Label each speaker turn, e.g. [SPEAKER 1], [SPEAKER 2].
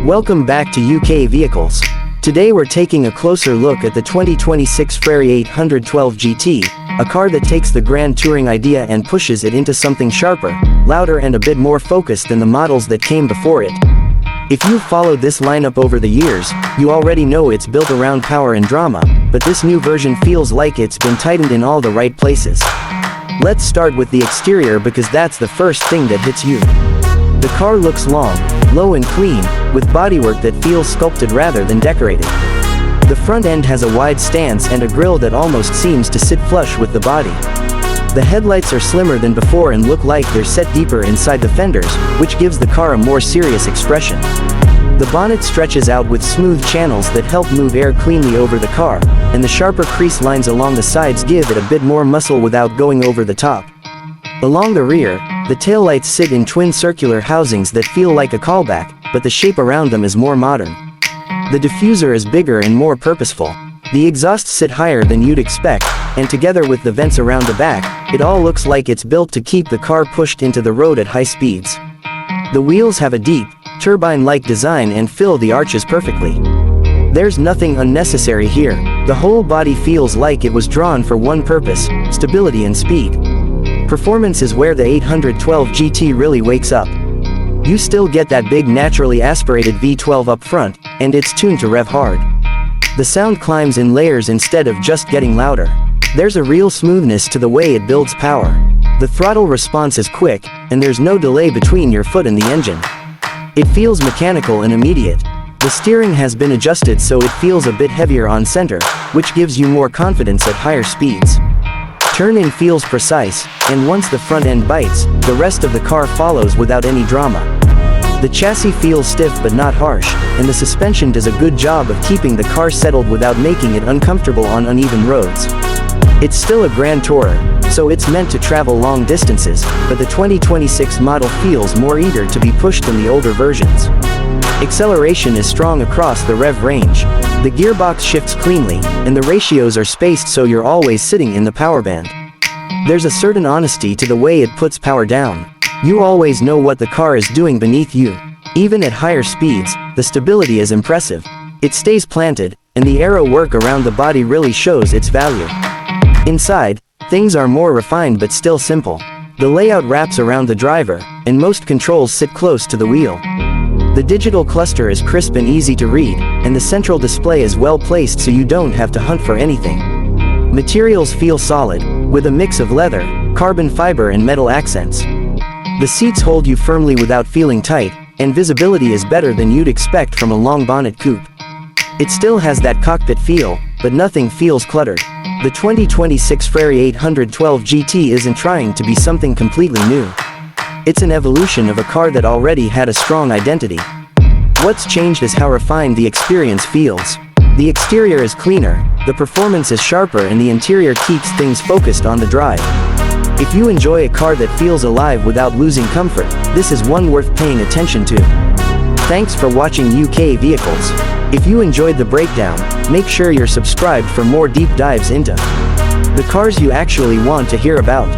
[SPEAKER 1] Welcome back to UK Vehicles. Today we're taking a closer look at the 2026 Ferrari 812 GT, a car that takes the grand touring idea and pushes it into something sharper, louder and a bit more focused than the models that came before it. If you've followed this lineup over the years, you already know it's built around power and drama, but this new version feels like it's been tightened in all the right places. Let's start with the exterior because that's the first thing that hits you. The car looks long, low and clean, with bodywork that feels sculpted rather than decorated. The front end has a wide stance and a grille that almost seems to sit flush with the body. The headlights are slimmer than before and look like they're set deeper inside the fenders, which gives the car a more serious expression. The bonnet stretches out with smooth channels that help move air cleanly over the car, and the sharper crease lines along the sides give it a bit more muscle without going over the top. Along the rear, the taillights sit in twin circular housings that feel like a callback, but the shape around them is more modern. The diffuser is bigger and more purposeful. The exhausts sit higher than you'd expect, and together with the vents around the back, it all looks like it's built to keep the car pushed into the road at high speeds. The wheels have a deep, turbine-like design and fill the arches perfectly. There's nothing unnecessary here. The whole body feels like it was drawn for one purpose: stability and speed. Performance is where the 812 GT really wakes up. You still get that big naturally aspirated V12 up front, and it's tuned to rev hard. The sound climbs in layers instead of just getting louder. There's a real smoothness to the way it builds power. The throttle response is quick, and there's no delay between your foot and the engine. It feels mechanical and immediate. The steering has been adjusted so it feels a bit heavier on center, which gives you more confidence at higher speeds. Turn-in feels precise, and once the front end bites, the rest of the car follows without any drama. The chassis feels stiff but not harsh, and the suspension does a good job of keeping the car settled without making it uncomfortable on uneven roads. It's still a grand tourer, so it's meant to travel long distances, but the 2026 model feels more eager to be pushed than the older versions. Acceleration is strong across the rev range. The gearbox shifts cleanly, and the ratios are spaced so you're always sitting in the power band. There's a certain honesty to the way it puts power down. You always know what the car is doing beneath you. Even at higher speeds, the stability is impressive. It stays planted, and the aero work around the body really shows its value. Inside, things are more refined but still simple. The layout wraps around the driver, and most controls sit close to the wheel. The digital cluster is crisp and easy to read, and the central display is well placed so you don't have to hunt for anything. Materials feel solid, with a mix of leather, carbon fiber and metal accents. The seats hold you firmly without feeling tight, and visibility is better than you'd expect from a long bonnet coupe. It still has that cockpit feel, but nothing feels cluttered. The 2026 Ferrari 812 GT isn't trying to be something completely new. It's an evolution of a car that already had a strong identity. What's changed is how refined the experience feels. The exterior is cleaner, the performance is sharper and the interior keeps things focused on the drive. If you enjoy a car that feels alive without losing comfort, this is one worth paying attention to. Thanks for watching UK Vehicles. If you enjoyed the breakdown, make sure you're subscribed for more deep dives into the cars you actually want to hear about.